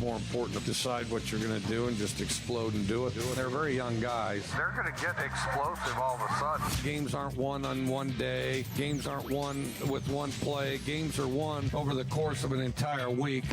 more important to decide what you're going to do and just explode and do it. They're very young guys. They're going to get explosive all of a sudden. Games aren't won on one day. Games aren't won with one play. Games are won over the course of an entire week.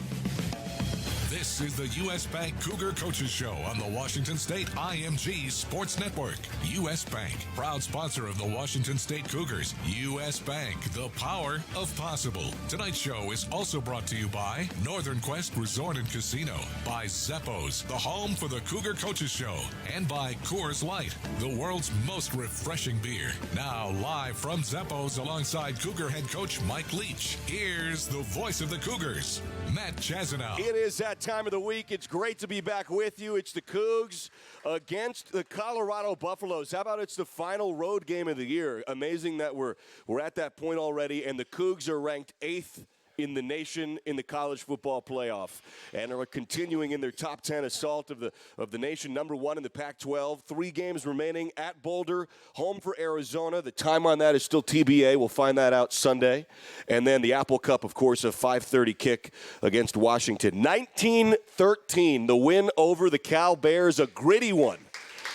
This is the U.S. Bank Cougar Coaches Show on the Washington State IMG Sports Network. U.S. Bank, proud sponsor of the Washington State Cougars. U.S. Bank, the power of possible. Tonight's show is also brought to you by Northern Quest Resort and Casino, by Zeppos, the home for the Cougar Coaches Show, and by Coors Light, the world's most refreshing beer. Now live from Zeppos alongside Cougar head coach Mike Leach. Here's the voice of the Cougars, Matt Chazanow. It is that time of the week. It's great to be back with you. It's the Cougs against the Colorado Buffaloes. How about it's the final road game of the year? Amazing that we're at that point already, and the Cougs are ranked 8th in the nation in the college football playoff and are continuing in their top 10 assault of the nation, number 1 in the Pac-12. 3 games remaining at Boulder, home for Arizona. The time on that is still TBA. We'll find that out Sunday. And then the Apple Cup, of course, a 5:30 kick against Washington. 19-13, the win over the Cal Bears, a gritty one.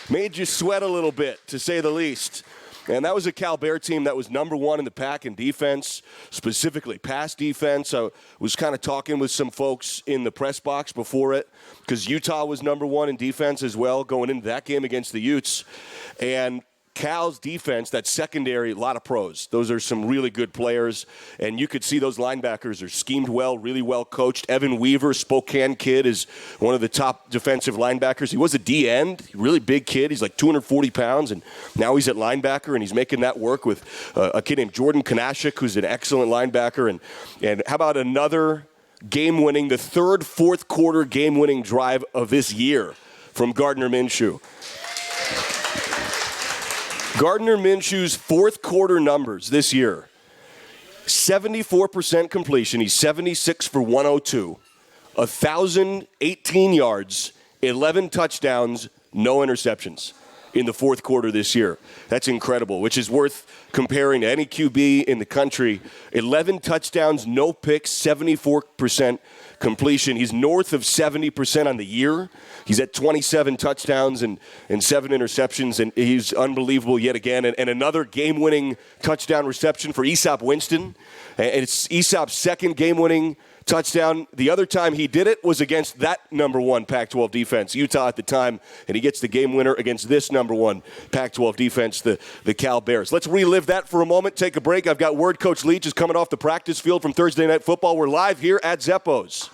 Made you sweat a little bit, to say the least. And that was a Cal Bear team that was number 1 in the pack in defense, specifically pass defense. I was kind of talking with some folks in the press box before it because Utah was number 1 in defense as well going into that game against the Utes. And Cal's defense, that secondary, a lot of pros. Those are some really good players, and you could see those linebackers are schemed well, really well coached. Evan Weaver, Spokane kid, is one of the top defensive linebackers. He was a D-end, really big kid. He's like 240 pounds, and now he's at linebacker, and he's making that work with a kid named Jordan Kanashik, who's an excellent linebacker. And how about another game-winning, the third fourth quarter game-winning drive of this year from Gardner Minshew. Gardner Minshew's fourth quarter numbers this year, 74% completion. He's 76 for 102, 1,018 yards, 11 touchdowns, no interceptions in the fourth quarter this year. That's incredible, which is worth comparing to any QB in the country. 11 touchdowns, no picks, 74% completion. He's north of 70% on the year. He's at 27 touchdowns and 7 interceptions, and he's unbelievable yet again. And another game-winning touchdown reception for Easop Winston. And it's Easop's second game-winning touchdown. The other time he did it was against that number 1 Pac-12 defense, Utah at the time, and he gets the game winner against this number 1 Pac-12 defense, the Cal Bears. Let's relive that for a moment, take a break. I've got word Coach Leach is coming off the practice field from Thursday Night Football. We're live here at Zeppos.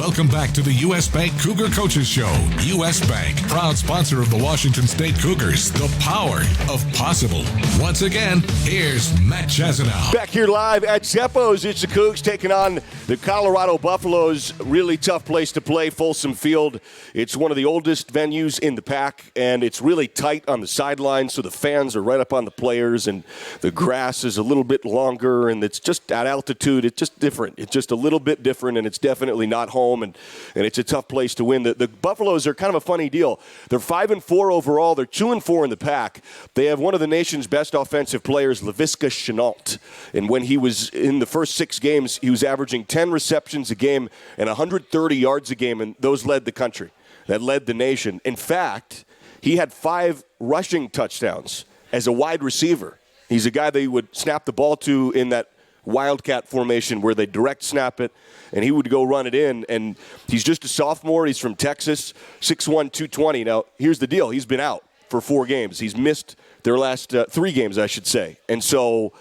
Welcome back to the U.S. Bank Cougar Coaches Show. U.S. Bank, proud sponsor of the Washington State Cougars. The power of possible. Once again, here's Matt Chazanow. Back here live at Zeppo's. It's the Cougs taking on the Colorado Buffaloes. Really tough place to play, Folsom Field. It's one of the oldest venues in the pack, and it's really tight on the sidelines, so the fans are right up on the players, and the grass is a little bit longer, and it's just at altitude. It's just different. It's just a little bit different, and it's definitely not home, and it's a tough place to win. The Buffaloes are kind of a funny deal. They're 5-4 overall. They're 2-4 in the pack. They have one of the nation's best offensive players, Laviska Shenault, and when he was in the first 6 games, he was averaging 10 receptions a game and 130 yards a game, and those led the country. That led the nation. In fact, he had 5 rushing touchdowns as a wide receiver. He's a guy they would snap the ball to in that wildcat formation where they direct snap it, and he would go run it in. And he's just a sophomore. He's from Texas, 6'1", 220. Now, here's the deal. He's been out for 4 games. He's missed their last 3 games, I should say. And so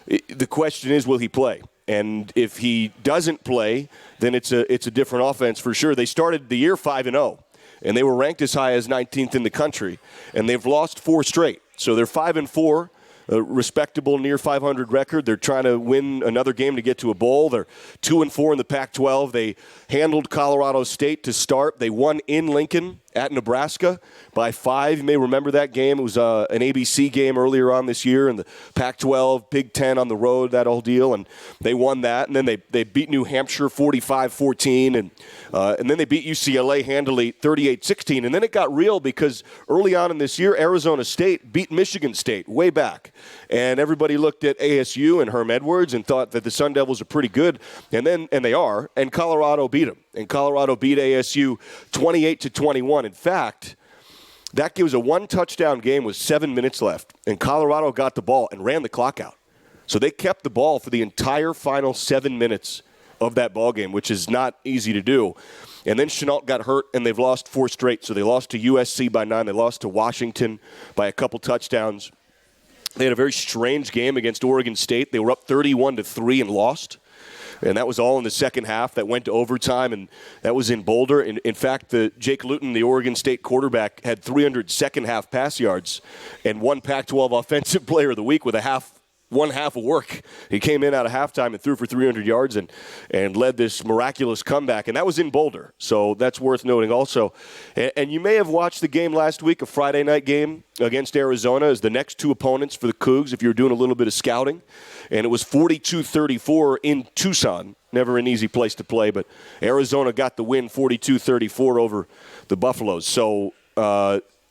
the question is, will he play? And if he doesn't play, then it's a different offense for sure. They started the year 5-0, and they were ranked as high as 19th in the country, and they've lost 4 straight. So they're 5-4. A respectable near 500 record. They're trying to win another game to get to a bowl. They're 2-4 in the Pac-12. They handled Colorado State to start. They won in Lincoln at Nebraska by 5. You may remember that game. It was an ABC game earlier on this year in the Pac-12, Big Ten on the road, that whole deal, and they won that. And then they beat New Hampshire 45-14, and then they beat UCLA handily 38-16. And then it got real because early on in this year, Arizona State beat Michigan State way back. And everybody looked at ASU and Herm Edwards and thought that the Sun Devils are pretty good, and they are. And Colorado beat them. And Colorado beat ASU 28-21. In fact, that was a 1-touchdown game with 7 minutes left, and Colorado got the ball and ran the clock out. So they kept the ball for the entire final 7 minutes of that ball game, which is not easy to do. And then Shenault got hurt, and they've lost 4 straight. So they lost to USC by 9. They lost to Washington by a couple touchdowns. They had a very strange game against Oregon State. They were up 31-3 and lost. And that was all in the second half. That went to overtime, and that was in Boulder. In fact, Jake Luton, the Oregon State quarterback, had 300 second-half pass yards and won Pac-12 Offensive Player of the Week with one half of work. He came in out of halftime and threw for 300 yards and led this miraculous comeback, and that was in Boulder. So that's worth noting also. And you may have watched the game last week, a Friday night game against Arizona, as the next 2 opponents for the Cougs, if you're doing a little bit of scouting. And it was 42-34 in Tucson. Never an easy place to play, but Arizona got the win 42-34 over the Buffaloes. So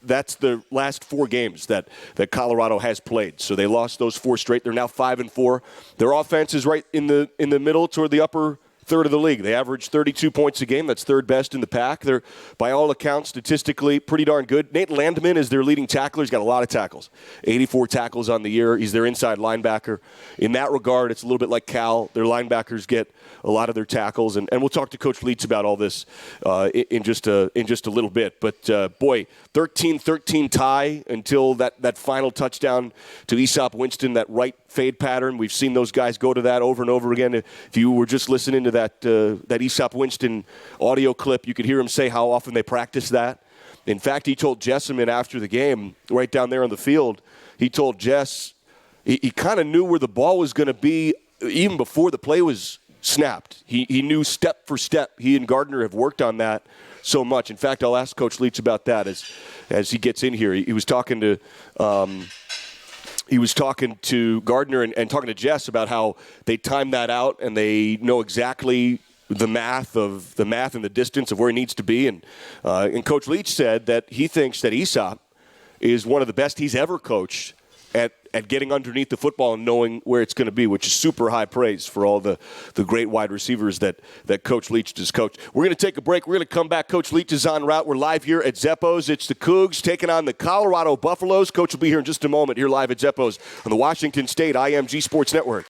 that's the last 4 games that Colorado has played. So they lost those 4 straight. They're now 5-4. Their offense is right in the middle toward the upper third of the league. They average 32 points a game. That's 3rd best in the pack. They're, by all accounts, statistically pretty darn good. Nate Landman is their leading tackler. He's got a lot of tackles, 84 tackles on the year. He's their inside linebacker. In that regard, it's a little bit like Cal. Their linebackers get a lot of their tackles, and we'll talk to Coach Leach about all this in just a little bit. But, boy, 13-13 tie until that final touchdown to Aesop Winston, that right fade pattern. We've seen those guys go to that over and over again. If you were just listening to that Aesop Winston audio clip, you could hear him say how often they practice that. In fact, he told Jessamine after the game, right down there on the field, he told Jess he kind of knew where the ball was going to be even before the play was snapped. He knew step for step. He and Gardner have worked on that so much. In fact, I'll ask Coach Leach about that as he gets in here. He was talking to Gardner and talking to Jess about how they time that out and they know exactly the math and the distance of where he needs to be. And Coach Leach said that he thinks that Aesop is one of the best he's ever coached at getting underneath the football and knowing where it's going to be, which is super high praise for all the great wide receivers that Coach Leach has coached. We're going to take a break. We're going to come back. Coach Leach is en route. We're live here at Zeppo's. It's the Cougs taking on the Colorado Buffaloes. Coach will be here in just a moment here live at Zeppo's on the Washington State IMG Sports Network.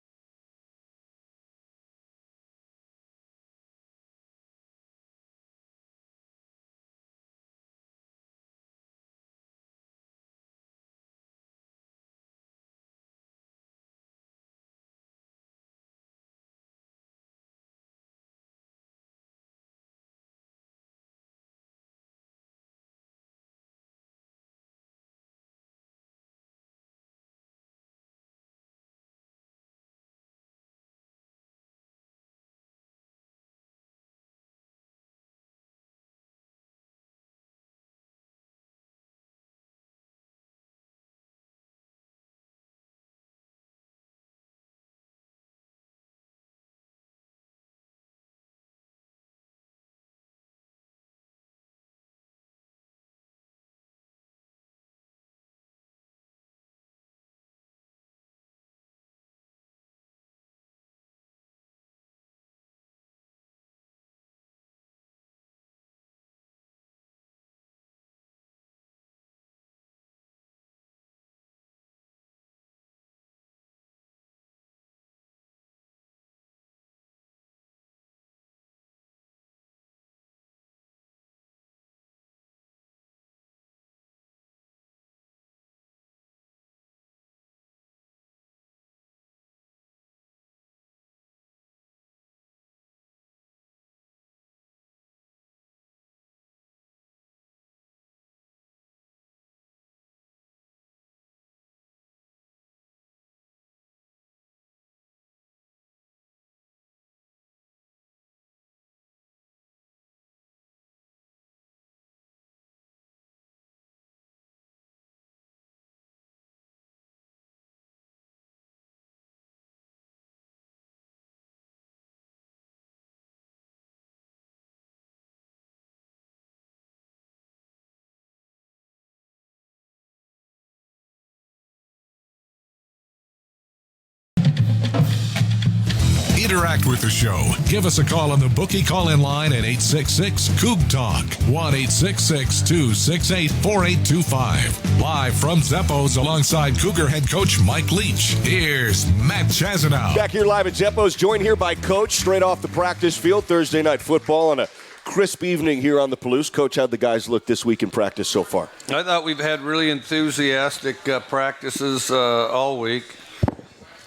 Interact with the show. Give us a call on the Bookie call-in line at 866-COOG-TALK, 1-866-268-4825. Live from Zeppo's alongside Cougar head coach Mike Leach. Here's Matt Chazanow. Back here live at Zeppo's, joined here by Coach, straight off the practice field, Thursday night football on a crisp evening here on the Palouse. Coach, how'd the guys look this week in practice so far? I thought we've had really enthusiastic practices all week.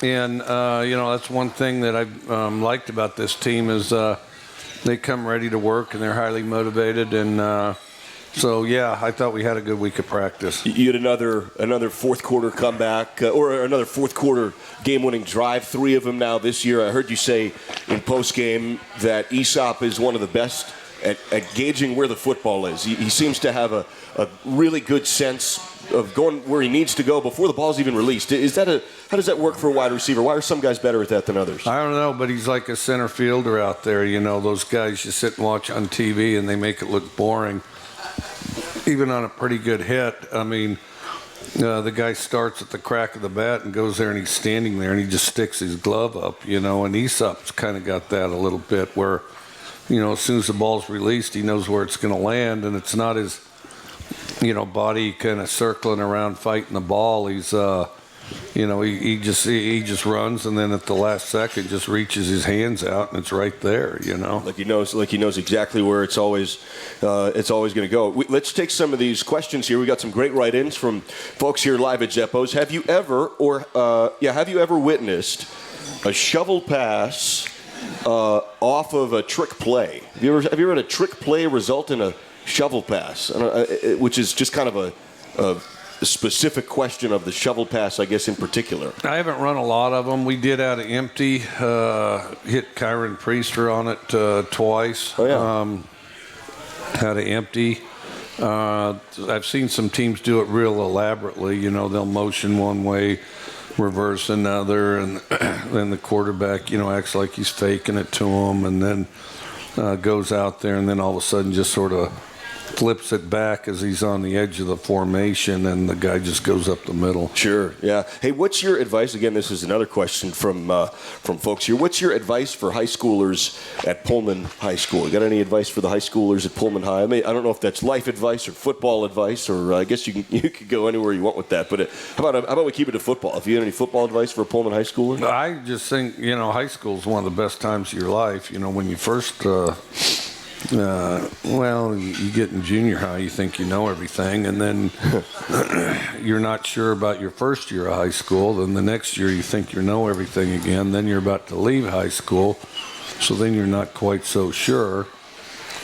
And, that's one thing that I've liked about this team is they come ready to work and they're highly motivated. And I thought we had a good week of practice. You had another fourth quarter comeback or another fourth quarter game-winning drive, 3 of them now this year. I heard you say in postgame that Aesop is one of the best at gauging where the football is. He seems to have a really good sense of going where he needs to go before the ball's even released. How does that work for a wide receiver? Why are some guys better at that than others? I don't know, but he's like a center fielder out there. Those guys you sit and watch on TV and they make it look boring. Even on a pretty good hit, the guy starts at the crack of the bat and goes there and he's standing there and he just sticks his glove up, and Aesop's kind of got that a little bit where, as soon as the ball's released, he knows where it's going to land, and it's not his, body kind of circling around fighting the ball. He's, he just runs, and then at the last second, just reaches his hands out, and it's right there. Like he knows exactly where it's always going to go. Let's take some of these questions here. We got some great write-ins from folks here live at Zeppo's. Have you ever witnessed a shovel pass off of a trick play? Have you ever had a trick play result in a shovel pass? Which is just kind of a specific question of the shovel pass, I guess, in particular. I haven't run a lot of them. We did out of empty, hit Kyron Priester on it twice. Oh, yeah. Out of empty. I've seen some teams do it real elaborately. They'll motion one way, reverse another, and then the quarterback, acts like he's faking it to him, and then goes out there, and then all of a sudden just sort of flips it back as he's on the edge of the formation, and the guy just goes up the middle. Sure, yeah. Hey, what's your advice? Again, this is another question from folks here. What's your advice for high schoolers at Pullman High School? You got any advice for the high schoolers at Pullman High? I don't know if that's life advice or football advice, or I guess you could go anywhere you want with that. But how about we keep it to football? If you had any football advice for a Pullman High schooler? I just think, high school is one of the best times of your life. When you first you get in junior high, you think you know everything, and then you're not sure about your first year of high school. Then the next year you think you know everything again. Then you're about to leave high school, so then you're not quite so sure.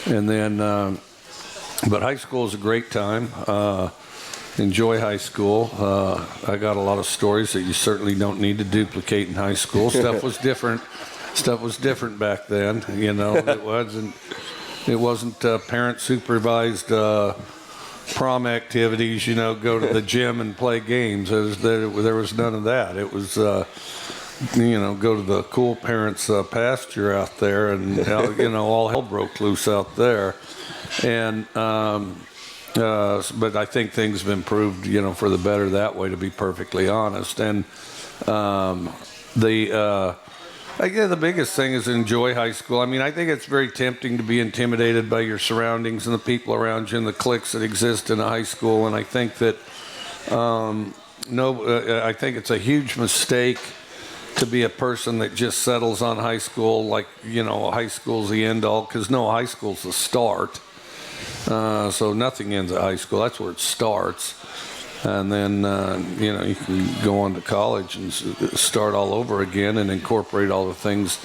And then, but high school is a great time. Enjoy high school. I got a lot of stories that you certainly don't need to duplicate in high school. Stuff was different. Stuff was different back then. It wasn't parent-supervised prom activities, go to the gym and play games. There was none of that. It was, go to the cool parents' pasture out there, and, all hell broke loose out there. And, but I think things have improved, for the better that way, to be perfectly honest. And the biggest thing is enjoy high school. I think it's very tempting to be intimidated by your surroundings and the people around you and the cliques that exist in a high school. And I think that I think it's a huge mistake to be a person that just settles on high school, like high school's the end all, because high school's the start. So nothing ends at high school. That's where it starts. And then, you can go on to college and start all over again and incorporate all the things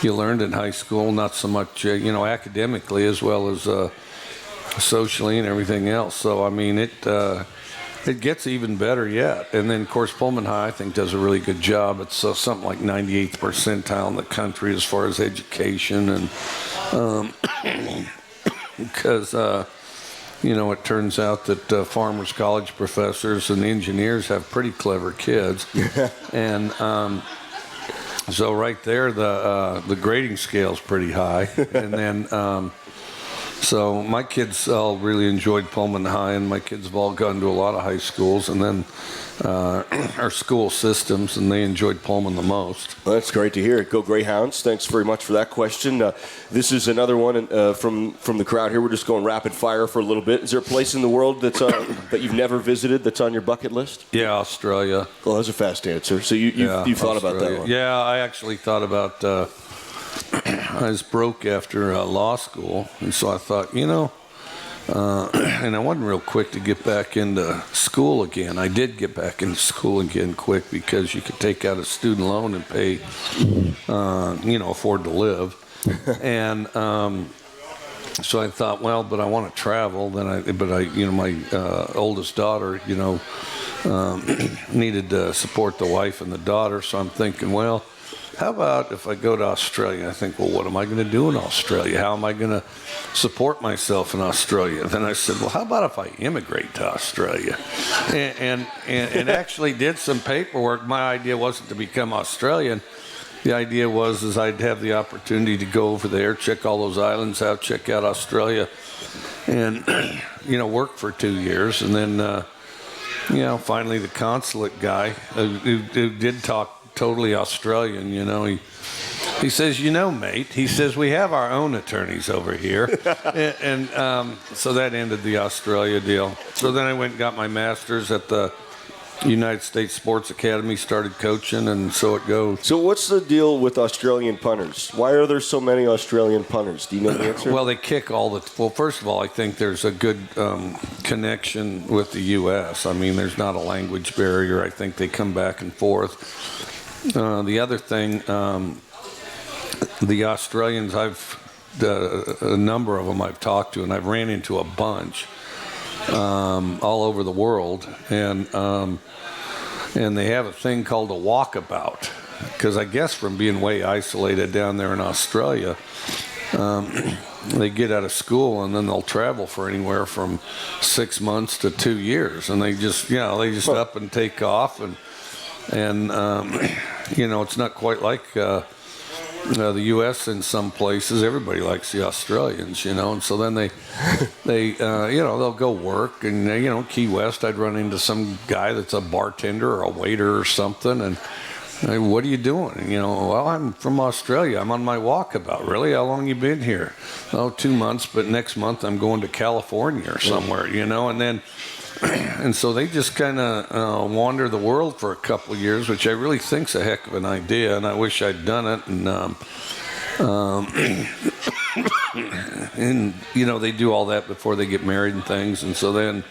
you learned in high school, not so much, academically as well as socially and everything else. So, it gets even better yet. And then, of course, Pullman High, I think, does a really good job. It's something like 98th percentile in the country as far as education. And because... it turns out that Farmers College professors and engineers have pretty clever kids. And so right there, the grading scale's pretty high. And then, So my kids all really enjoyed Pullman High, and my kids have all gone to a lot of high schools, and then our school systems, and they enjoyed Pullman the most. Well, that's great to hear. Go Greyhounds. Thanks very much for that question. This is another one from the crowd here. We're just going rapid fire for a little bit. Is there a place in the world that's that you've never visited that's on your bucket list? Yeah, Australia. Well, that's a fast answer. So you thought about that one? Yeah, I actually thought about. I was broke after law school, and so I thought, and I wasn't real quick to get back into school again. I did get back into school again quick because you could take out a student loan and pay, afford to live. And so I thought, well, but I want to travel. My oldest daughter, needed to support the wife and the daughter. So I'm thinking, well, how about if I go to Australia? I think, well, what am I going to do in Australia? How am I going to support myself in Australia? Then I said, well, how about if I immigrate to Australia? And actually did some paperwork. My idea wasn't to become Australian. The idea was I'd have the opportunity to go over there, check all those islands out, check out Australia, and, work for 2 years. And then, finally the consulate guy who did talk totally Australian, he says, mate, he says, we have our own attorneys over here. and so that ended the Australia deal. So then I went and got my master's at the United States Sports Academy, started coaching, and so it goes. So what's the deal with Australian punters? Why are there so many Australian punters? Do you know the answer? Well, they kick well, first of all, I think there's a good connection with the U.S. I mean, there's not a language barrier. I think they come back and forth. The other thing, the Australians, a number of them I've talked to, and I've ran into a bunch all over the world, and they have a thing called a walkabout, because I guess from being way isolated down there in Australia, they get out of school and then they'll travel for anywhere from 6 months to 2 years, and they just up and take off, and it's not quite like the U.S. in some places. Everybody likes the Australians, and so then they'll go work, and Key West, I'd run into some guy that's a bartender or a waiter or something, and hey, what are you doing? Well, I'm from Australia. I'm on my walkabout. Really? How long you been here? Oh, 2 months, but next month I'm going to California or somewhere, and then. And so they just kind of wander the world for a couple of years, which I really think's a heck of an idea, and I wish I'd done it. And they do all that before they get married and things, and so then,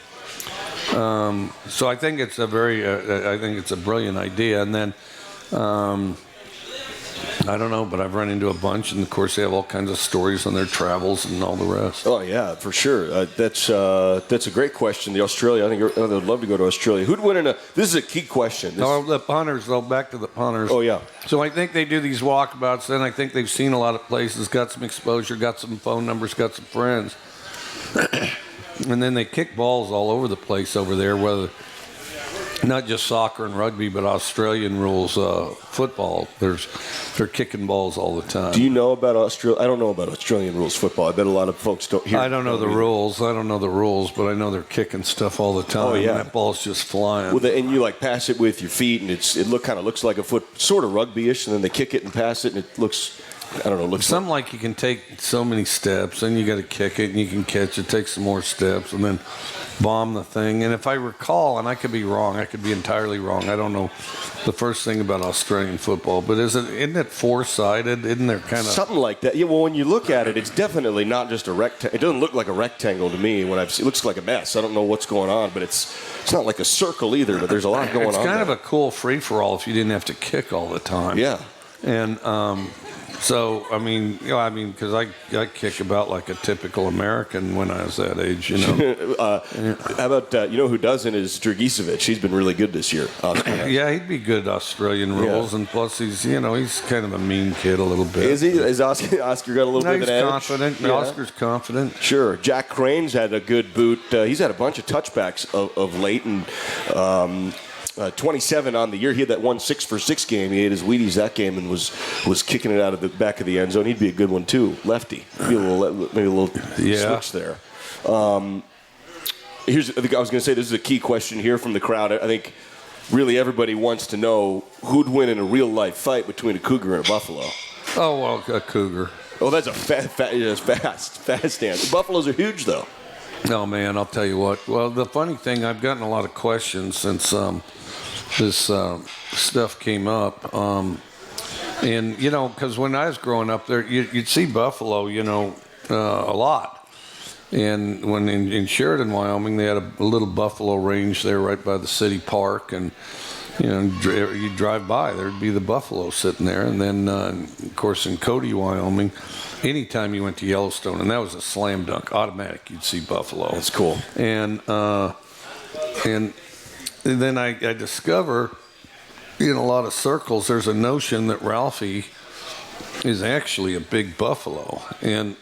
so I think it's a brilliant idea. And then, I don't know, but I've run into a bunch, and of course they have all kinds of stories on their travels and all the rest. Oh yeah, for sure. That's a great question. The Australia, I think I'd love to go to Australia. Who'd win this is a key question. The punters, though, back to the punters. Oh yeah. So I think they do these walkabouts, and I think they've seen a lot of places, got some exposure, got some phone numbers, got some friends, and then they kick balls all over the place over there, whether not just soccer and rugby, but Australian rules football. They're kicking balls all the time. Do you know about Australia? I don't know about Australian rules football. I bet a lot of folks don't hear. I don't know the rules. I don't know the rules, but I know they're kicking stuff all the time. Oh yeah, and that ball's just flying. Well, and you pass it with your feet, and it kind of looks like a foot, sort of rugby-ish, and then they kick it and pass it, and it looks. I don't know. Looks something like you can take so many steps, and you got to kick it, and you can catch it, take some more steps, and then bomb the thing. And if I recall, and I could be wrong, I could be entirely wrong. I don't know the first thing about Australian football, but isn't it four-sided? Isn't there kind of something like that? Yeah. Well, when you look at it, it's definitely not just a rectangle. It doesn't look like a rectangle to me. It looks like a mess. I don't know what's going on, but it's not like a circle either. But there's a lot going on. It's kind of a cool free-for-all if you didn't have to kick all the time. Yeah. And so, because I kick about like a typical American when I was that age, How about, who doesn't is Dragicevic. He's been really good this year. Yeah, he'd be good Australian rules, and plus he's kind of a mean kid a little bit. Is he? Is Oscar got a little bit of an edge? He's confident. Yeah. Oscar's confident. Sure. Jack Crane's had a good boot. He's had a bunch of touchbacks of late, and 27 on the year. He had that 1 6-for-6 game. He ate his Wheaties that game and was kicking it out of the back of the end zone. He'd be a good one too, lefty. Maybe a little switch there. I was going to say this is a key question here from the crowd. I think really everybody wants to know who'd win in a real life fight between a Cougar and a Buffalo. Oh, well, a Cougar. Oh, that's a fast answer. Buffaloes are huge, though. No, man, I'll tell you what. Well, the funny thing, I've gotten a lot of questions since this stuff came up. And, because when I was growing up there, you'd see buffalo, a lot. And when in Sheridan, Wyoming, they had a little buffalo range there right by the city park. And, you'd drive by, there'd be the buffalo sitting there. And then, of course, in Cody, Wyoming, anytime you went to Yellowstone, and that was a slam dunk, automatic, you'd see buffalo. That's cool. And then I discover in a lot of circles there's a notion that Ralphie is actually a big buffalo, and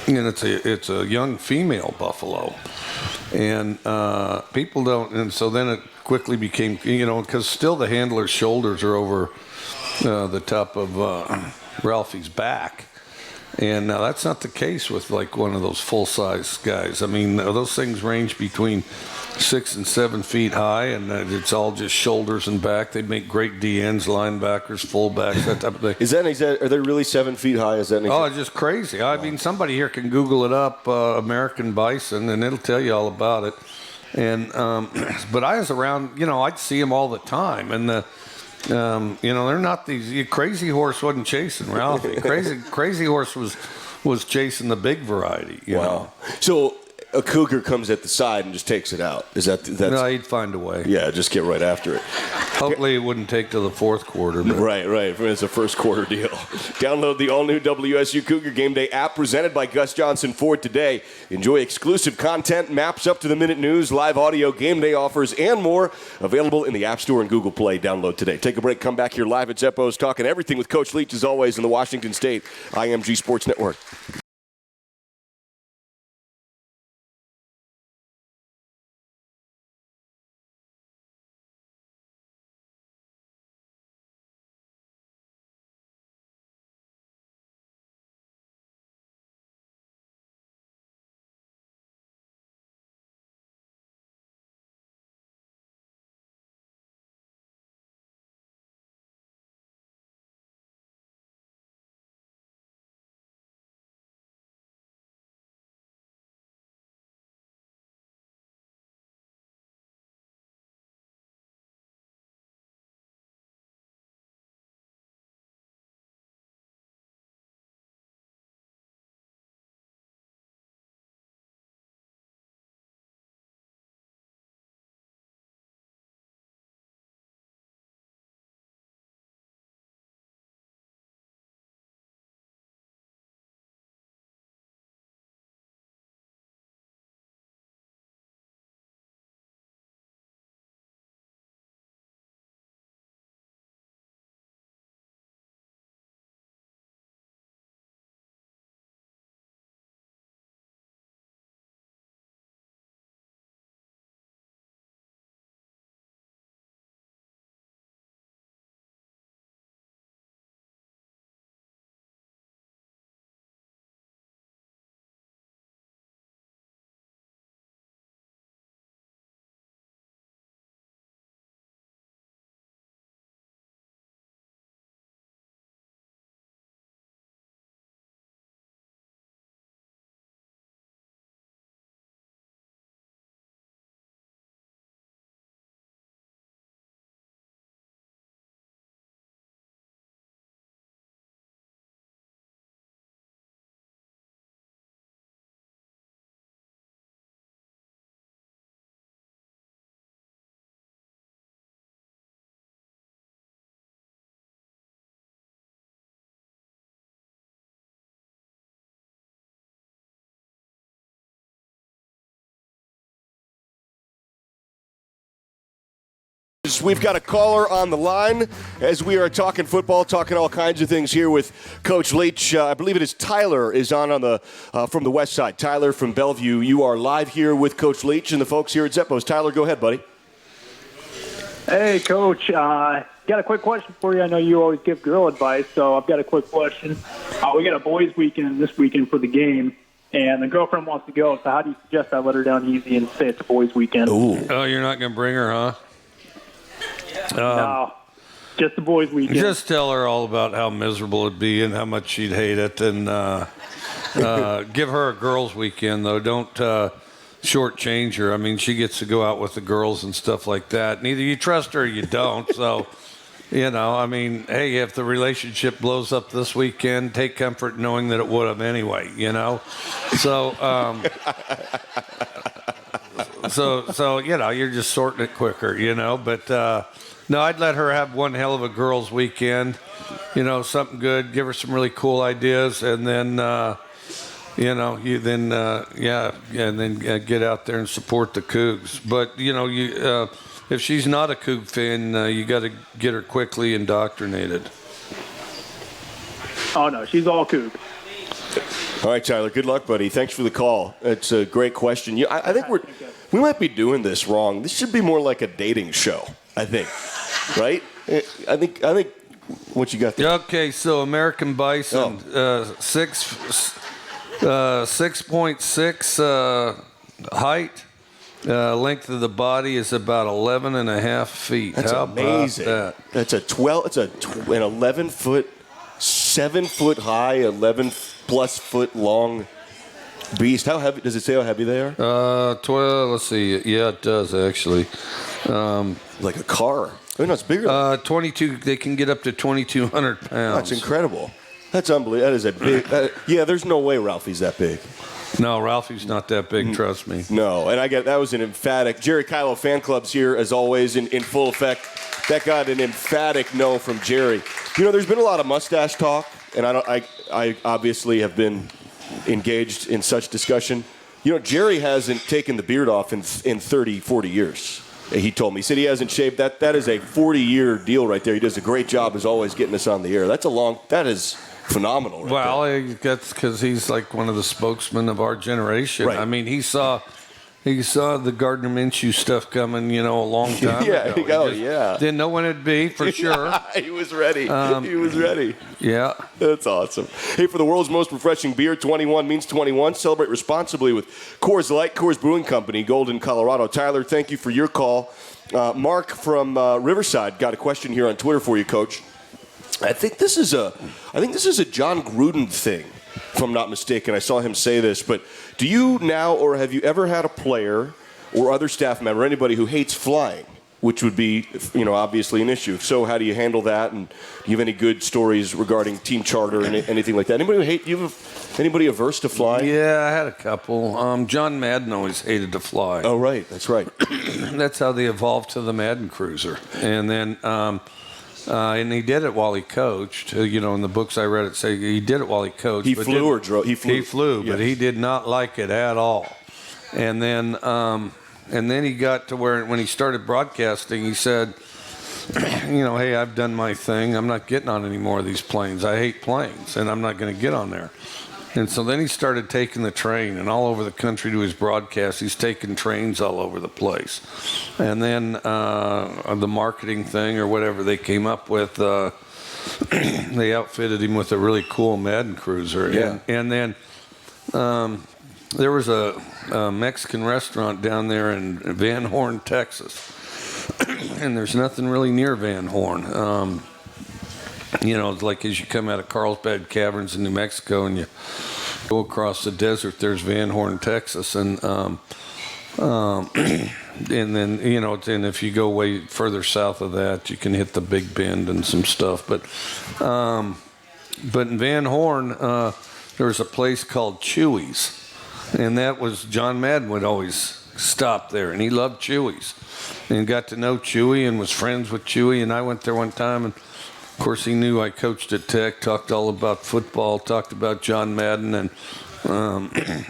it's a young female buffalo, and people don't, and so then it quickly became, because still the handler's shoulders are over the top of Ralphie's back. And now that's not the case with like one of those full-size guys. I mean, those things range between 6 and 7 feet high, and it's all just shoulders and back. They make great DNs, linebackers, fullbacks, that type of thing. Are they really 7 feet high? Is that? Oh, it's just crazy. I mean, somebody here can Google it up, American bison, and it'll tell you all about it. And but I was around, I'd see them all the time, and they're not these. Crazy Horse wasn't chasing Ralphie. Crazy Horse was chasing the big variety. You know? So a cougar comes at the side and just takes it out. Is that? No, he'd find a way. Yeah, just get right after it. Hopefully, it wouldn't take till the fourth quarter. But. Right. It's a first quarter deal. Download the all-new WSU Cougar Game Day app presented by Gus Johnson Ford today. Enjoy exclusive content, maps up to the minute news, live audio, game day offers, and more. Available in the App Store and Google Play. Download today. Take a break. Come back here live at Zeppo's, talking everything with Coach Leach as always in the Washington State IMG Sports Network. We've got a caller on the line as we are talking football, talking all kinds of things here with Coach Leach. I believe it is Tyler is on the from the west side. Tyler from Bellevue. You are live here with Coach Leach and the folks here at Zeppo's. Tyler, go ahead, buddy. Hey, Coach. Got a quick question for you. I know you always give girl advice, so I've got a quick question. We got a boys' weekend this weekend for the game, and the girlfriend wants to go. So how do you suggest I let her down easy and say it's a boys' weekend? Oh, you're not going to bring her, huh? No, just the boys' weekend. Just tell her all about how miserable it'd be and how much she'd hate it, and give her a girls' weekend, though. Don't shortchange her. I mean, she gets to go out with the girls and stuff like that. And either you trust her or you don't. So, I mean, hey, if the relationship blows up this weekend, take comfort knowing that it would have anyway, So, you're just sorting it quicker, But no, I'd let her have one hell of a girls' weekend, something good, give her some really cool ideas, and then, and then get out there and support the Cougs. But, if she's not a Coug fan, you got to get her quickly indoctrinated. Oh, no, she's all Coug. All right, Tyler, good luck, buddy. Thanks for the call. It's a great question. I think we might be doing this wrong. This should be more like a dating show, I think. Right? I think what you got there? Okay, so American Bison, 6.6 height. Length of the body is about 11 and a half feet. That's How amazing. About that? That's an 11 foot, 7 foot high, 11 plus foot long beast. How heavy? Does it say how heavy they are? 12. Let's see. Yeah, it does actually. Like a car. Oh, no, it's bigger. 22. They can get up to 2,200 pounds. That's incredible. That's unbelievable. That is a big. There's no way Ralphie's that big. No, Ralphie's not that big, trust me. No, and that was an emphatic. Jerry Kylo fan club's here, as always, in full effect. That got an emphatic no from Jerry. There's been a lot of mustache talk, and I obviously have been engaged in such discussion. Jerry hasn't taken the beard off in 30, 40 years. He told me. He said he hasn't shaved. That is a 40-year deal right there. He does a great job, as always, getting us on the air. That is phenomenal. That's because he's like one of the spokesmen of our generation. Right. I mean, he saw the Gardner Minshew stuff coming, a long time ago. Didn't know when it'd be, for sure. He was ready. He was ready. Yeah. That's awesome. Hey, for the world's most refreshing beer, 21 means 21. Celebrate responsibly with Coors Light, Coors Brewing Company, Golden, Colorado. Tyler, thank you for your call. Mark from Riverside got a question here on Twitter for you, Coach. I think this is a John Gruden thing, if I'm not mistaken. I saw him say this, but do you now, or have you ever had a player or other staff member, anybody who hates flying, which would be, obviously an issue? If so, how do you handle that? And do you have any good stories regarding team charter and anything like that? Anybody averse to flying? Yeah, I had a couple. John Madden always hated to fly. Oh, right. That's right. That's how they evolved to the Madden Cruiser. And then, and he did it while he coached. In the books I read, it say he did it while he coached. He flew or drove? He flew, but he did not like it at all. And then he got to where when he started broadcasting, he said, hey, I've done my thing. I'm not getting on any more of these planes. I hate planes, and I'm not going to get on there. And so then he started taking the train, and all over the country to his broadcast, he's taking trains all over the place. And then the marketing thing or whatever they came up with, they outfitted him with a really cool Madden Cruiser. Yeah. And then there was a Mexican restaurant down there in Van Horn, Texas. And there's nothing really near Van Horn. Like as you come out of Carlsbad Caverns in New Mexico and you go across the desert, there's Van Horn, Texas. And and then, and if you go way further south of that, you can hit the Big Bend and some stuff. But in Van Horn, there was a place called Chewy's. And that was, John Madden would always stop there, and he loved Chewy's. And got to know Chewy and was friends with Chewy. And I went there one time, and of course he knew I coached at Tech, talked all about football, talked about John Madden, and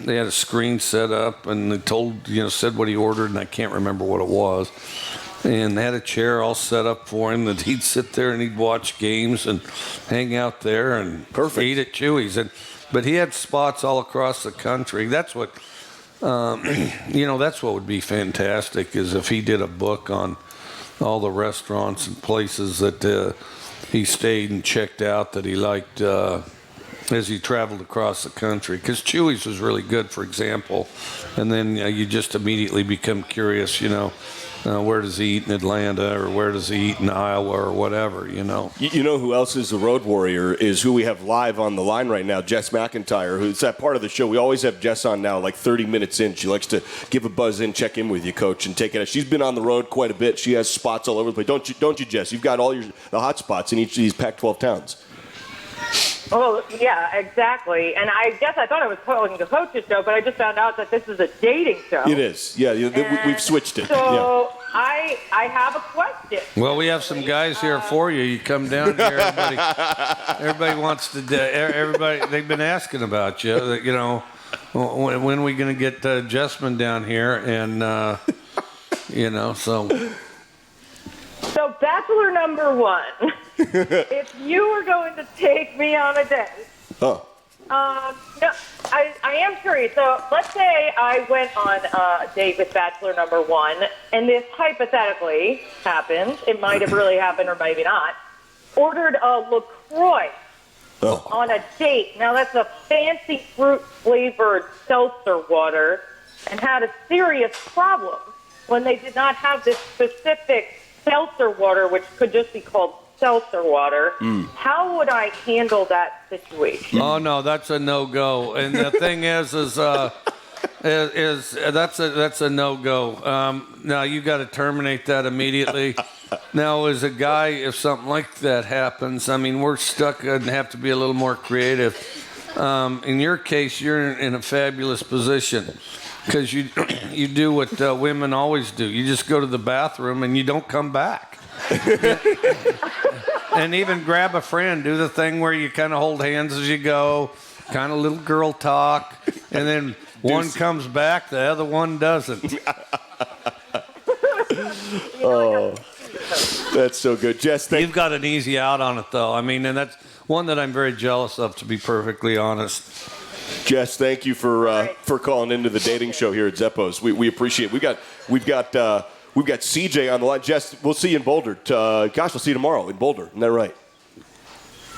they had a screen set up, and they said what he ordered, and I can't remember what it was. And they had a chair all set up for him that he'd sit there and he'd watch games and hang out there and eat at Chewy's. But he had spots all across the country. That's what, that's what would be fantastic, is if he did a book on all the restaurants and places that he stayed and checked out that he liked as he traveled across the country. Because Chewy's was really good, for example. And then you just immediately become curious, where does he eat in Atlanta, or where does he eat in Iowa, or whatever, You know who else is the road warrior is who we have live on the line right now, Jess McIntyre, who's that part of the show. We always have Jess on now, like 30 minutes in. She likes to give a buzz in, check in with you, Coach, and take it out. She's been on the road quite a bit. She has spots all over the place. Don't you, Jess? You've got all the hot spots in each of these Pac-12 towns. Oh, yeah, exactly. And I guess I thought I was calling the coach's show, but I just found out that this is a dating show. It is. Yeah, we've switched it. So I have a question. Well, we have some guys here for you. You come down here, everybody wants to. Everybody, they've been asking about you. When are we going to get Jessman down here? And so. So, bachelor number one, if you were going to take me on a date, Oh. no, I am curious. So, let's say I went on a date with bachelor number one, and this hypothetically happened. It might have really happened or maybe not. Ordered a LaCroix on a date. Now, that's a fancy fruit-flavored seltzer water, and had a serious problem when they did not have this specific seltzer water, which could just be called seltzer water. How would I handle that situation? Oh no, that's a no-go. And the thing is that's a no-go. Now you got to terminate that immediately. Now, as a guy, if something like that happens, I mean, we're stuck and have to be a little more creative. In your case, you're in a fabulous position. Because you do what women always do. You just go to the bathroom and you don't come back. And even grab a friend. Do the thing where you kind of hold hands as you go, kind of little girl talk, and then one comes back, the other one doesn't. Oh, that's so good. Jess, you've got an easy out on it, though. I mean, and that's one that I'm very jealous of, to be perfectly honest. Jess, thank you for calling into the dating show here at Zeppos. We appreciate it. We've got CJ on the line. Jess, we'll see you in Boulder. We'll see you tomorrow in Boulder. Isn't that right?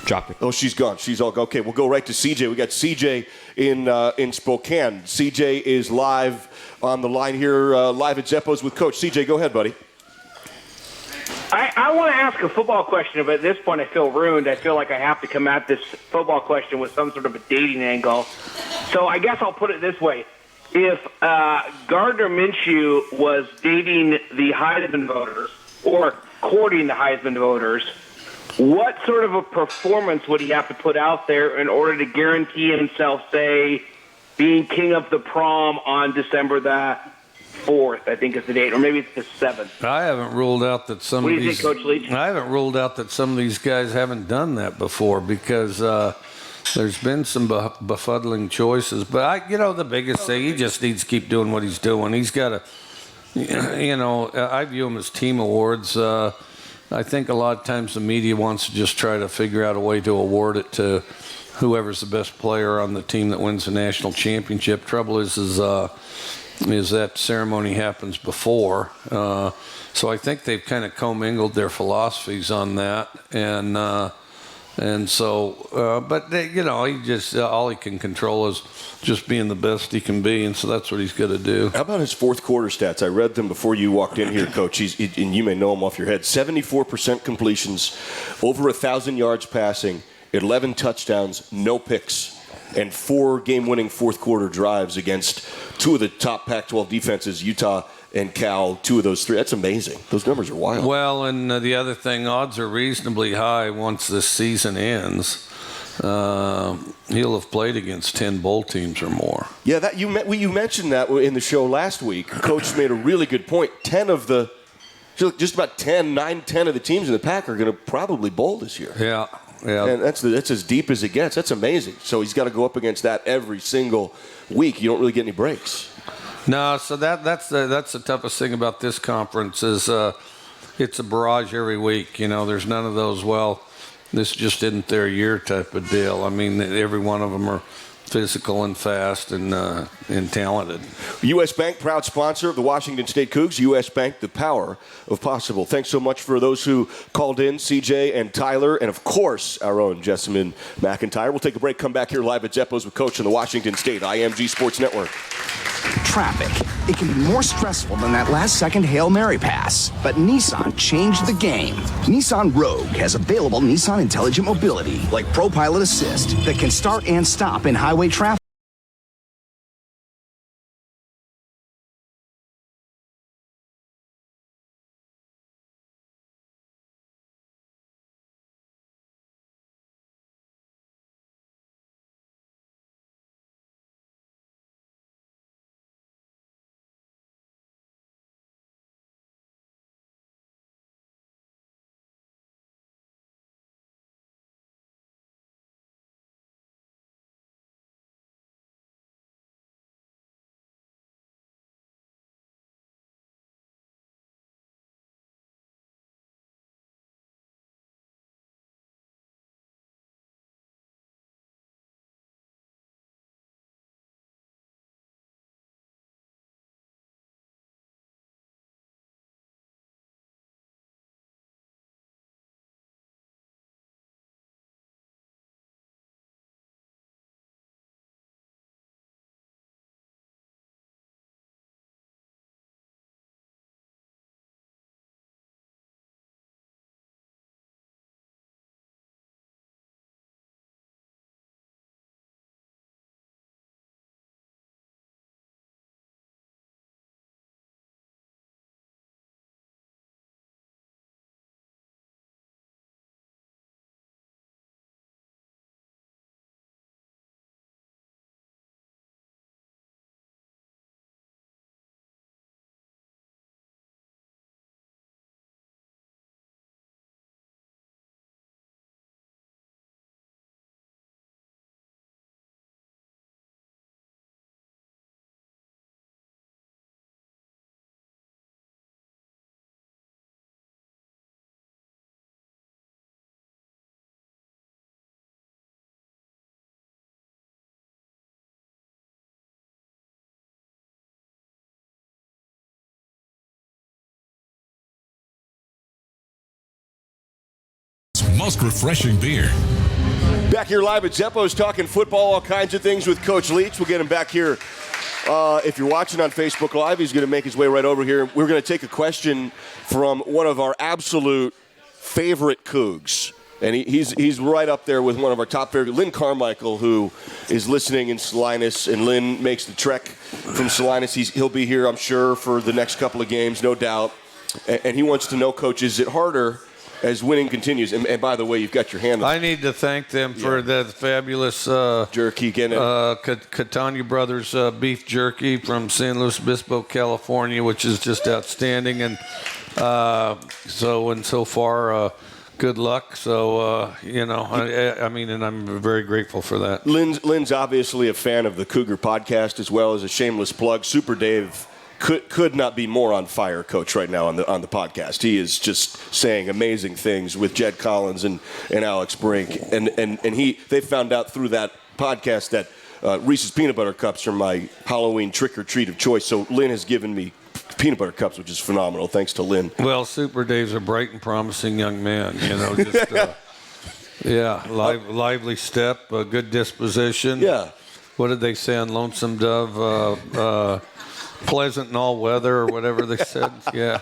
Dropped it. Oh, she's gone. She's all gone. Okay, we'll go right to CJ. We got CJ in Spokane. CJ is live on the line here, live at Zeppos with Coach. CJ, go ahead, buddy. I want to ask a football question, but at this point I feel ruined. I feel like I have to come at this football question with some sort of a dating angle. So I guess I'll put it this way. If Gardner Minshew was dating the Heisman voters or courting the Heisman voters, what sort of a performance would he have to put out there in order to guarantee himself, say, being king of the prom on December the 4th, I think is the date, or maybe it's the 7th. I haven't ruled out that some What of do you these. think, Coach Leach? I haven't ruled out that some of these guys haven't done that before, because there's been some befuddling choices. But the biggest thing, he just needs to keep doing what he's doing. He's got to, I view them as team awards. I think a lot of times the media wants to just try to figure out a way to award it to whoever's the best player on the team that wins the national championship. Trouble is that ceremony happens before. So I think they've kind of commingled their philosophies on that. And so, but he just, all he can control is just being the best he can be. And so that's what he's got to do. How about his fourth quarter stats? I read them before you walked in here, Coach. And you may know them off your head. 74% completions, over 1,000 yards passing, 11 touchdowns, no picks, and 4 game-winning fourth-quarter drives against 2 of the top Pac-12 defenses, Utah and Cal, 2 of those 3. That's amazing. Those numbers are wild. Well, and the other thing, odds are reasonably high once this season ends. He'll have played against 10 bowl teams or more. Yeah, that you mentioned that in the show last week. Coach made a really good point. 10 of the, just about 10 of the teams in the Pac are going to probably bowl this year. Yeah. And that's as deep as it gets. That's amazing. So he's got to go up against that every single week. You don't really get any breaks. No, so that's the toughest thing about this conference is it's a barrage every week. There's none of those, well, this just isn't their year type of deal. I mean, every one of them are physical and fast and talented. U.S. Bank, proud sponsor of the Washington State Cougs. U.S. Bank, the power of possible. Thanks so much for those who called in, CJ and Tyler, and, of course, our own Jessamine McIntyre. We'll take a break, come back here live at Zeppo's with Coach on the Washington State IMG Sports Network. Traffic. It can be more stressful than that last-second Hail Mary pass. But Nissan changed the game. Nissan Rogue has available Nissan Intelligent Mobility, like ProPilot Assist, that can start and stop in highway traffic. Most refreshing beer. Back here live at Zeppo's talking football, all kinds of things with Coach Leach. We'll get him back here. If you're watching on Facebook Live, he's going to make his way right over here. We're going to take a question from one of our absolute favorite Cougs. And he's right up there with one of our top favorite, Lynn Carmichael, who is listening in Salinas. And Lynn makes the trek from Salinas. He'll be here, I'm sure, for the next couple of games, no doubt. And he wants to know, Coach, is it harder as winning continues? And by the way, you've got your hand up. I need to thank them for the fabulous jerky, Catania Brothers beef jerky from San Luis Obispo, California, which is just outstanding. And so far, good luck. So, I mean, and I'm very grateful for that. Lynn's obviously a fan of the Cougar podcast as well as a shameless plug. Super Dave could not be more on fire, Coach, right now on the podcast. He is just saying amazing things with Jed Collins and Alex Brink. And they found out through that podcast that Reese's Peanut Butter Cups are my Halloween trick-or-treat of choice. So Lynn has given me peanut butter cups, which is phenomenal. Thanks to Lynn. Well, Super Dave's a bright and promising young man. Lively step, a good disposition. Yeah. What did they say on Lonesome Dove? Pleasant in all weather, or whatever they said. Yeah.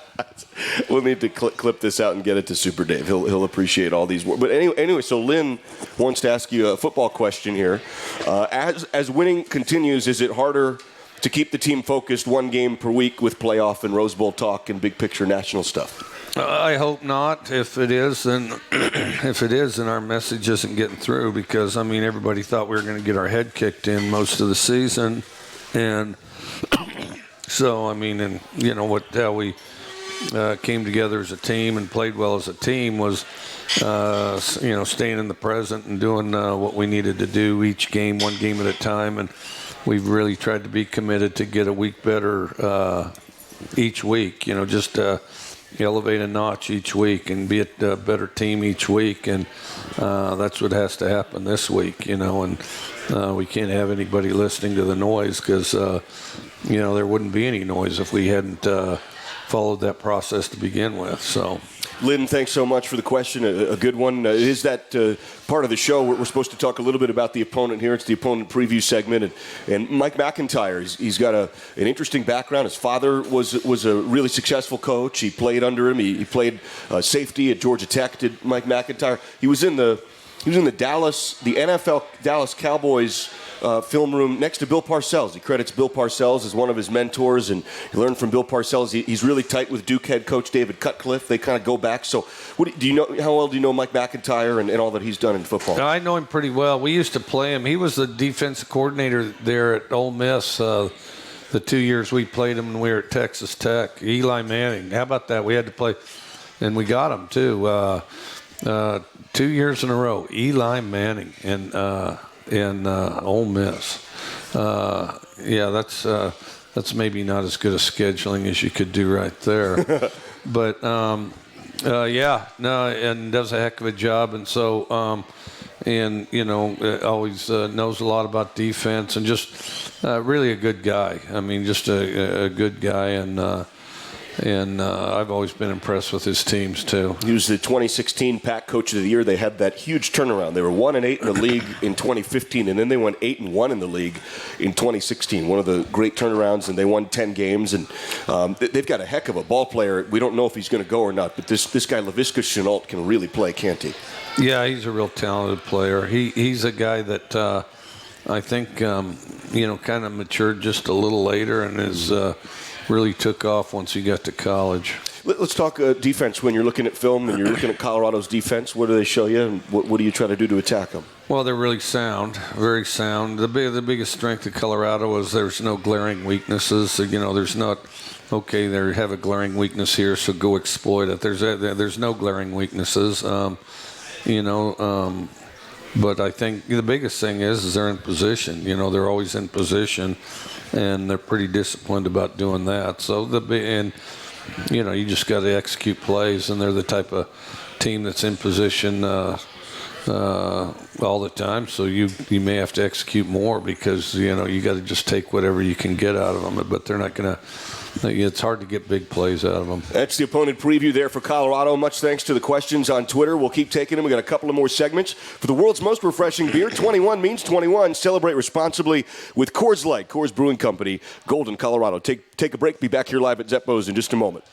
We'll need to clip this out and get it to Super Dave. He'll appreciate all these words. But anyway, so Lynn wants to ask you a football question here. As winning continues, is it harder to keep the team focused one game per week with playoff and Rose Bowl talk and big picture national stuff? I hope not. If it is, then our message isn't getting through, because I mean, everybody thought we were going to get our head kicked in most of the season, and so I mean, and how we came together as a team and played well as a team was staying in the present and doing what we needed to do each game, one game at a time, and we've really tried to be committed to get a week better each week. elevate a notch each week and be a better team each week, and that's what has to happen this week, and we can't have anybody listening to the noise because, there wouldn't be any noise if we hadn't followed that process to begin with. So, Lynn, thanks so much for the question. A good one. Is that part of the show? We're supposed to talk a little bit about the opponent here. It's the opponent preview segment. And Mike McIntyre, he's got an interesting background. His father was a really successful coach. He played under him. He played safety at Georgia Tech. Did Mike McIntyre? He was in the NFL Dallas Cowboys film room next to Bill Parcells. He credits Bill Parcells as one of his mentors, and he learned from Bill Parcells. He's really tight with Duke head coach David Cutcliffe. They kind of go back. So, do you know? How well do you know Mike McIntyre and all that he's done in football? I know him pretty well. We used to play him. He was the defensive coordinator there at Ole Miss. The 2 years we played him when we were at Texas Tech. Eli Manning. How about that? We had to play, and we got him too. 2 years in a row, Eli Manning and Ole Miss. That's maybe not as good a scheduling as you could do right there, but and does a heck of a job, and so always knows a lot about defense and just really a good guy. I mean, just a good guy, and I've always been impressed with his teams, too. He was the 2016 Pac Coach of the Year. They had that huge turnaround. They were 1-8 in the league in 2015, and then they went 8-1 in the league in 2016. One of the great turnarounds, and they won 10 games. And they've got a heck of a ball player. We don't know if he's going to go or not, but this guy, Laviska Shenault, can really play, can't he? Yeah, he's a real talented player. He's a guy that I think, kind of matured just a little later and is really took off once he got to college. Let's talk defense. When you're looking at film and you're looking at Colorado's defense, what do they show you, and what do you try to do to attack them? Well, they're really sound, very sound. The biggest strength of Colorado is there's no glaring weaknesses. So, there's not, okay, they have a glaring weakness here, so go exploit it. There's no glaring weaknesses. But I think the biggest thing is they're in position. They're always in position, and they're pretty disciplined about doing that. So you just got to execute plays, and they're the type of team that's in position all the time. So you may have to execute more because you got to just take whatever you can get out of them. But they're not going to. It's hard to get big plays out of them. That's the opponent preview there for Colorado. Much thanks to the questions on Twitter. We'll keep taking them. We got a couple of more segments. For the world's most refreshing beer, 21 means 21. Celebrate responsibly with Coors Light, Coors Brewing Company, Golden, Colorado. Take a break. Be back here live at Zeppo's in just a moment.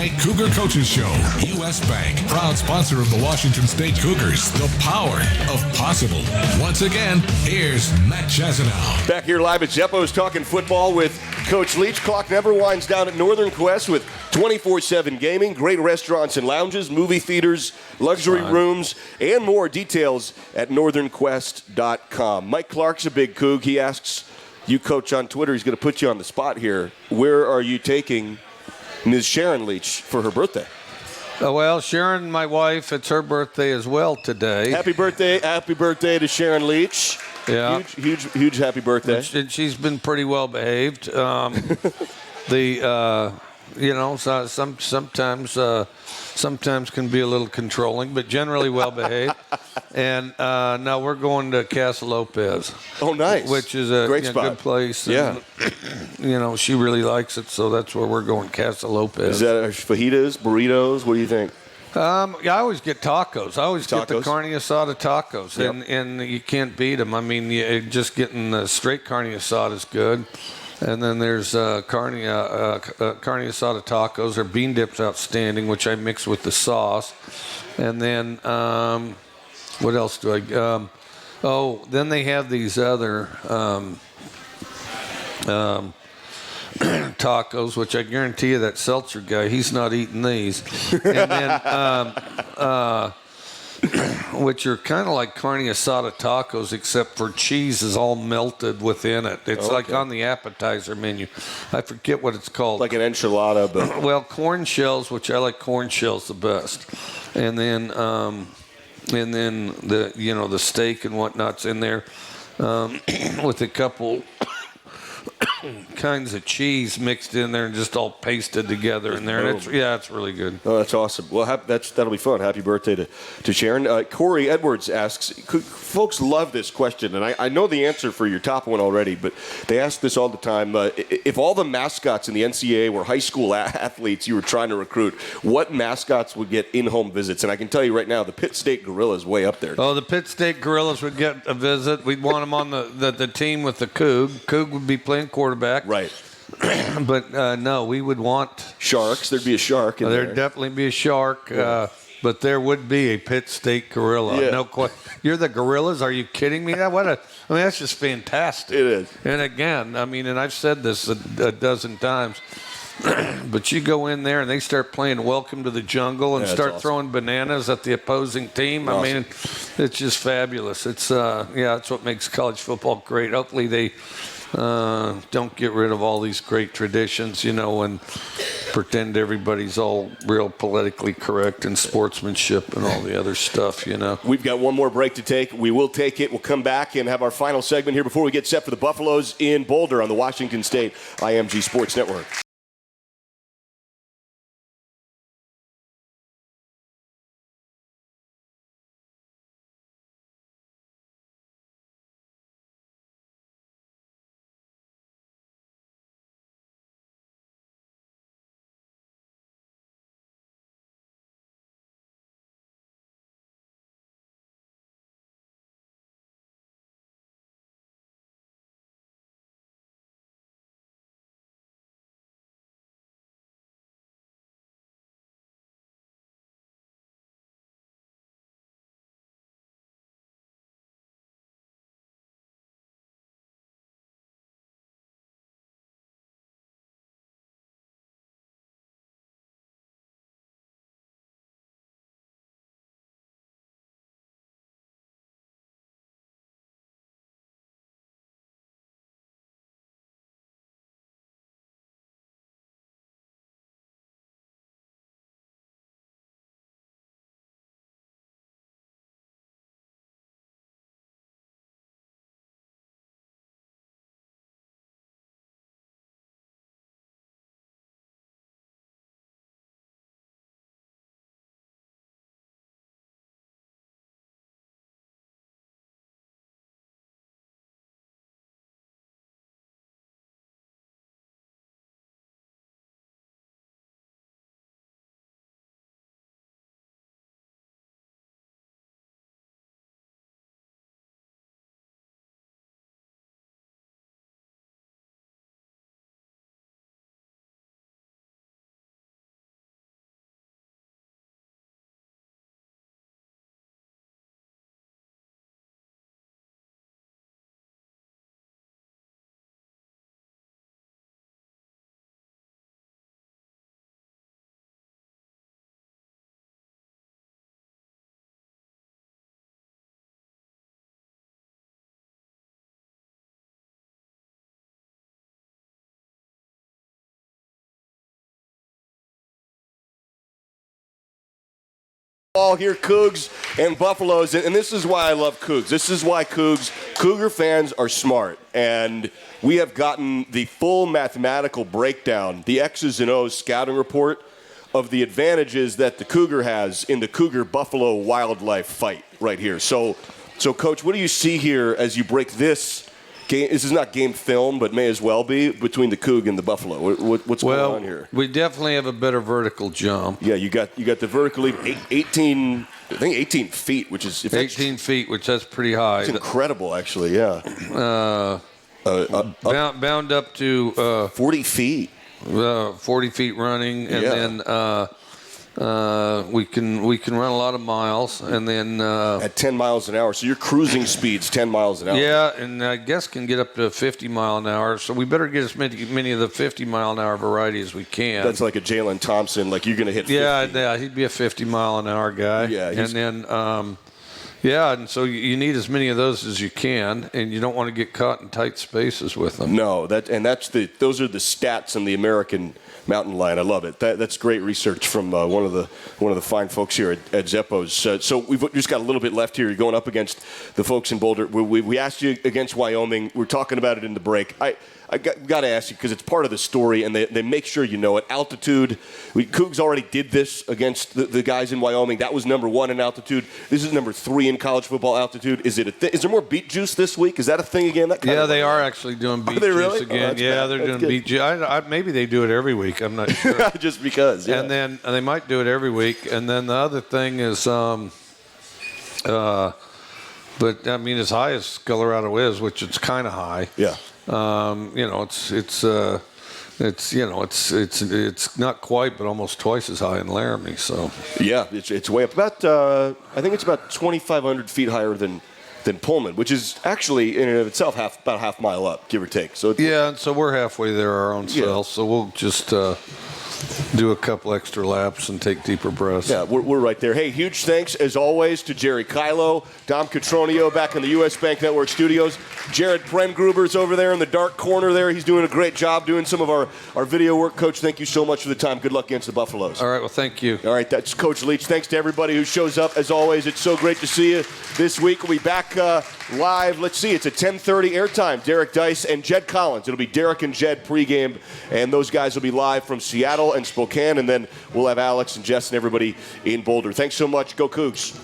Bank Cougar Coaches Show. U.S. Bank, proud sponsor of the Washington State Cougars. The power of possible. Once again, here's Matt Chazanow. Back here live at Zeppo's talking football with Coach Leach. Clock never winds down at Northern Quest with 24/7 gaming, great restaurants and lounges, movie theaters, luxury rooms, and more. Details at northernquest.com. Mike Clark's a big Coug. He asks you, Coach, on Twitter. He's going to put you on the spot here. Where are you taking Ms. Sharon Leach for her birthday? Well, Sharon, my wife, it's her birthday as well today. Happy birthday to Sharon Leach. Yeah. Huge happy birthday. And she's been pretty well behaved. Sometimes can be a little controlling, but generally well behaved. And now we're going to Casa Lopez. Oh, nice. Which is a great spot. good place. Yeah. And, she really likes it, so that's where we're going, Casa Lopez. Is that fajitas, burritos? What do you think? I always get tacos. I always get the carne asada tacos, Yep. and you can't beat them. I mean, just getting the straight carne asada is good. And then there's carne asada tacos or bean dips outstanding, which I mix with the sauce. And then what else do I? Then they have these other tacos, which I guarantee you that Seltzer guy, he's not eating these. And then which are kind of like carne asada tacos, except for cheese is all melted within it. It's like on the appetizer menu. I forget what it's called. Like an enchilada, but well, corn shells, which I like corn shells the best, and then the steak and whatnot's in there with a couple kinds of cheese mixed in there and just all pasted together in there. And it's really good. Oh, that's awesome. Well, that'll be fun. Happy birthday to Sharon. Corey Edwards asks, folks love this question, and I know the answer for your top one already, but they ask this all the time. If all the mascots in the NCAA were high school athletes you were trying to recruit, what mascots would get in-home visits? And I can tell you right now, the Pitt State Gorilla is way up there. Oh, the Pitt State Gorillas would get a visit. We'd want them on the team with the Coug. Coug would be playing quarterback. Right. But no, we would want sharks. There'd be a shark in there. There'd definitely be a shark. Yeah. But there would be a Pitt State Gorilla. Yeah. No question. You're the Gorillas? Are you kidding me? That's just fantastic. It is. And again, and I've said this a dozen times, but you go in there and they start playing Welcome to the Jungle and start throwing bananas at the opposing team. Awesome. I mean, it's just fabulous. It's it's what makes college football great. Hopefully they don't get rid of all these great traditions, and pretend everybody's all real politically correct and sportsmanship and all the other stuff, We've got one more break to take. We will take it. We'll come back and have our final segment here before we get set for the Buffaloes in Boulder on the Washington State IMG Sports Network. All here, Cougs and Buffaloes, and this is why I love Cougs. This is why Cougar fans are smart, and we have gotten the full mathematical breakdown, the X's and O's scouting report of the advantages that the Cougar has in the Cougar-Buffalo wildlife fight right here. So, Coach, what do you see here as you break this game? This is not game film, but may as well be, between the Coug and the Buffalo. What's going on here? We definitely have a better vertical jump. Yeah, you got the vertical leap, 18 feet, which is 18 feet, which that's pretty high. It's incredible, actually. Yeah. Bound up to 40 feet. 40 feet running, and then we can run a lot of miles, and then at 10 miles an hour. So your cruising speed's 10 miles an hour. Yeah, and I guess can get up to 50 mile an hour. So we better get as many of the 50 mile an hour variety as we can. That's like a Jalen Thompson. Like you're going to hit 50. Yeah, he'd be a 50 mile an hour guy. Yeah, and then. And so you need as many of those as you can, and you don't want to get caught in tight spaces with them. No, those are the stats in the American mountain lion. I love it. That's great research from one of the fine folks here at Zeppo's. So we've just got a little bit left here. You're going up against the folks in Boulder. We asked you against Wyoming. We're talking about it in the break. I got to ask you because it's part of the story, and they make sure you know it. Altitude. Cougs already did this against the guys in Wyoming. That was number 1 in altitude. This is number 3 in college football altitude. Is there more beet juice this week? Is that a thing again? They are actually doing beet juice again. They're doing beet juice. Maybe they do it every week. I'm not sure. Just because. Yeah. And then they might do it every week. And then the other thing is, but I mean, as high as Colorado is, which it's kind of high. Yeah. It's not quite, but almost twice as high in Laramie. So yeah, it's way up. I think it's about 2,500 feet higher than Pullman, which is actually in and of itself about a half mile up, give or take. So and so we're halfway there our own selves. So we'll just do a couple extra laps and take deeper breaths. Yeah, we're right there. Hey, huge thanks, as always, to Jerry Kylo, Dom Catronio back in the U.S. Bank Network studios. Jared Prengruber's over there in the dark corner there. He's doing a great job doing some of our video work. Coach, thank you so much for the time. Good luck against the Buffaloes. All right, well, thank you. All right, that's Coach Leach. Thanks to everybody who shows up, as always. It's so great to see you this week. We'll be back live. Let's see, it's a 10:30 airtime. Derek Dice and Jed Collins. It'll be Derek and Jed pregame, and those guys will be live from Seattle and Spokane, and then we'll have Alex and Jess and everybody in Boulder. Thanks so much. Go Cougs.